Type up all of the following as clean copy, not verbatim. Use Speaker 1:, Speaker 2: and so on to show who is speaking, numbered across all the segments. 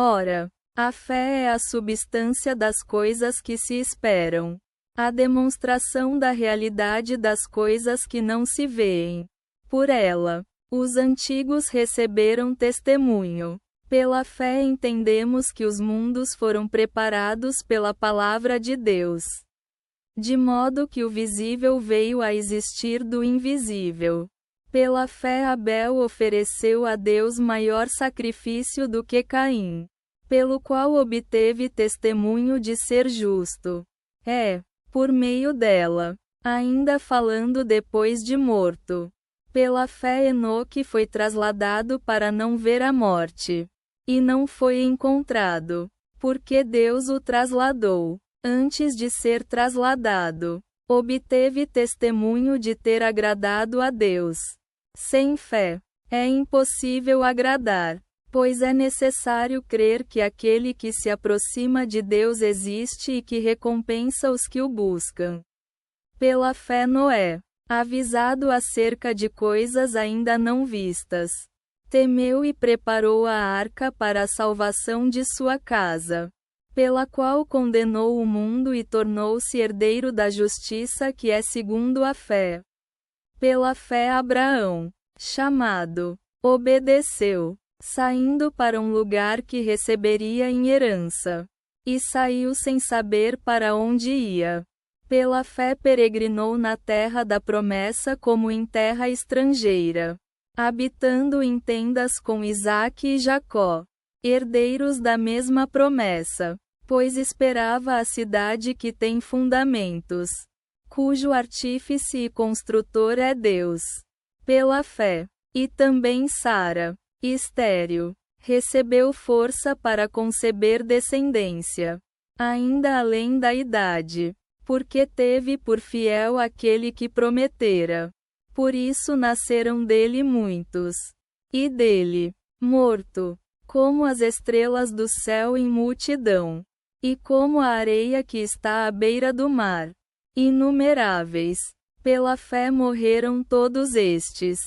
Speaker 1: Ora, a fé é a substância das coisas que se esperam, a demonstração da realidade das coisas que não se veem. Por ela, os antigos receberam testemunho. Pela fé entendemos que os mundos foram preparados pela palavra de Deus, de modo que o visível veio a existir do invisível. Pela fé Abel ofereceu a Deus maior sacrifício do que Caim, pelo qual obteve testemunho de ser justo. Por meio dela, ainda falando depois de morto. Pela fé Enoque foi trasladado para não ver a morte. E não foi encontrado, porque Deus o trasladou. Antes de ser trasladado, obteve testemunho de ter agradado a Deus. Sem fé, é impossível agradar, pois é necessário crer que aquele que se aproxima de Deus existe e que recompensa os que o buscam. Pela fé Noé, avisado acerca de coisas ainda não vistas, temeu e preparou a arca para a salvação de sua casa, pela qual condenou o mundo e tornou-se herdeiro da justiça que é segundo a fé. Pela fé Abraão, chamado, obedeceu, saindo para um lugar que receberia em herança, e saiu sem saber para onde ia. Pela fé peregrinou na terra da promessa como em terra estrangeira, habitando em tendas com Isaque e Jacó, herdeiros da mesma promessa, pois esperava a cidade que tem fundamentos, cujo artífice e construtor é Deus. Pela fé, e também Sara, estéril, recebeu força para conceber descendência, ainda além da idade, porque teve por fiel aquele que prometera. Por isso nasceram dele muitos. E dele, morto, como as estrelas do céu em multidão, e como a areia que está à beira do mar, inumeráveis. Pela fé morreram todos estes,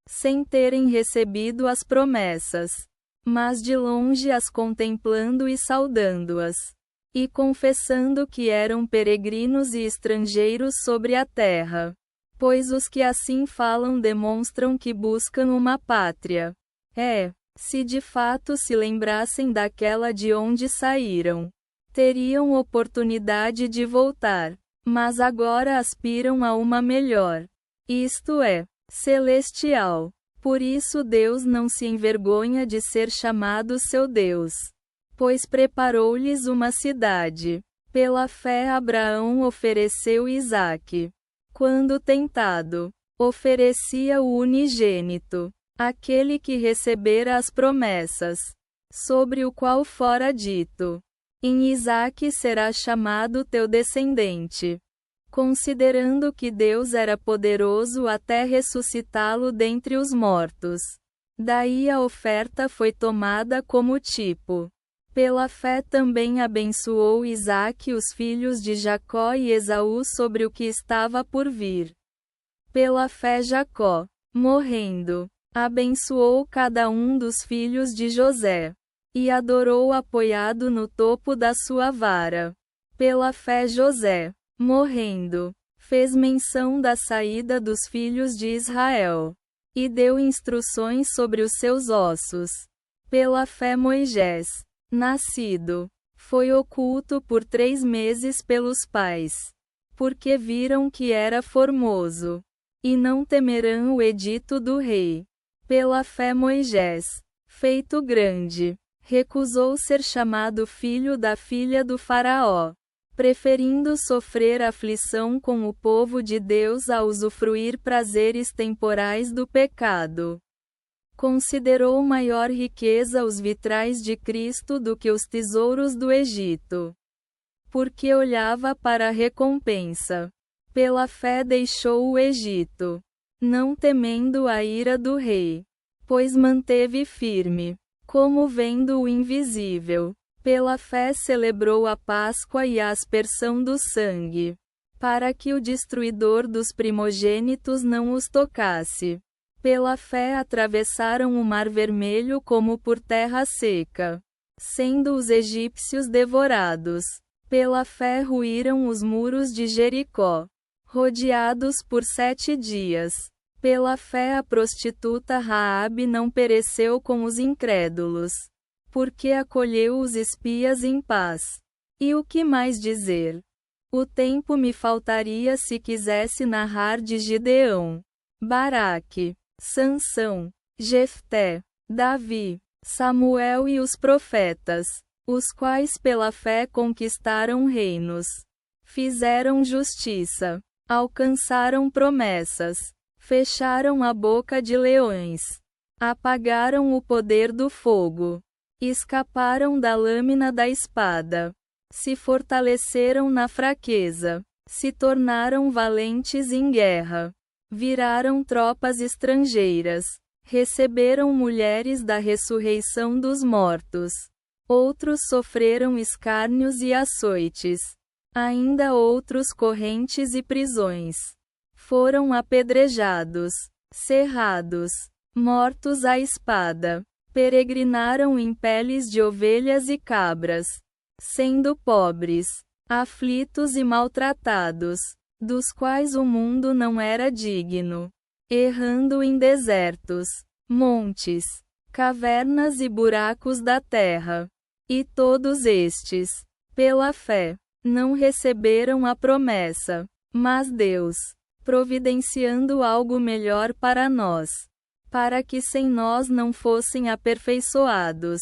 Speaker 1: sem terem recebido as promessas, mas de longe as contemplando e saudando-as, e confessando que eram peregrinos e estrangeiros sobre a terra. Pois os que assim falam demonstram que buscam uma pátria. Se de fato se lembrassem daquela de onde saíram, teriam oportunidade de voltar, mas agora aspiram a uma melhor, isto é, celestial. Por isso Deus não se envergonha de ser chamado seu Deus, pois preparou-lhes uma cidade. Pela fé Abraão ofereceu Isaque. Quando tentado, oferecia o unigênito, aquele que recebera as promessas, sobre o qual fora dito: em Isaque será chamado teu descendente. Considerando que Deus era poderoso até ressuscitá-lo dentre os mortos. Daí a oferta foi tomada como tipo. Pela fé também abençoou Isaque os filhos de Jacó e Esaú sobre o que estava por vir. Pela fé Jacó, morrendo, abençoou cada um dos filhos de José, e adorou apoiado no topo da sua vara. Pela fé José, morrendo, fez menção da saída dos filhos de Israel, e deu instruções sobre os seus ossos. Pela fé Moisés, nascido, foi oculto por 3 meses pelos pais, porque viram que era formoso, e não temerão o edito do rei. Pela fé Moisés, feito grande, recusou ser chamado filho da filha do faraó, preferindo sofrer aflição com o povo de Deus a usufruir prazeres temporais do pecado. Considerou maior riqueza os vitrais de Cristo do que os tesouros do Egito, porque olhava para a recompensa. Pela fé deixou o Egito, não temendo a ira do rei, pois manteve firme, como vendo o invisível. Pela fé celebrou a Páscoa e a aspersão do sangue, para que o destruidor dos primogênitos não os tocasse. Pela fé atravessaram o Mar Vermelho como por terra seca, sendo os egípcios devorados. Pela fé ruíram os muros de Jericó, rodeados por 7 dias. Pela fé a prostituta Raabe não pereceu com os incrédulos, porque acolheu os espias em paz. E o que mais dizer? O tempo me faltaria se quisesse narrar de Gideão, Baraque, Sansão, Jefté, Davi, Samuel e os profetas, os quais pela fé conquistaram reinos, fizeram justiça, alcançaram promessas, fecharam a boca de leões, apagaram o poder do fogo, escaparam da lâmina da espada, se fortaleceram na fraqueza, se tornaram valentes em guerra, viraram tropas estrangeiras, receberam mulheres da ressurreição dos mortos. Outros sofreram escárnios e açoites. Ainda outros correntes e prisões. Foram apedrejados, cerrados, mortos à espada. Peregrinaram em peles de ovelhas e cabras, sendo pobres, aflitos e maltratados, dos quais o mundo não era digno. Errando em desertos, montes, cavernas e buracos da terra. E todos estes, pela fé, não receberam a promessa, mas Deus, providenciando algo melhor para nós, para que sem nós não fossem aperfeiçoados,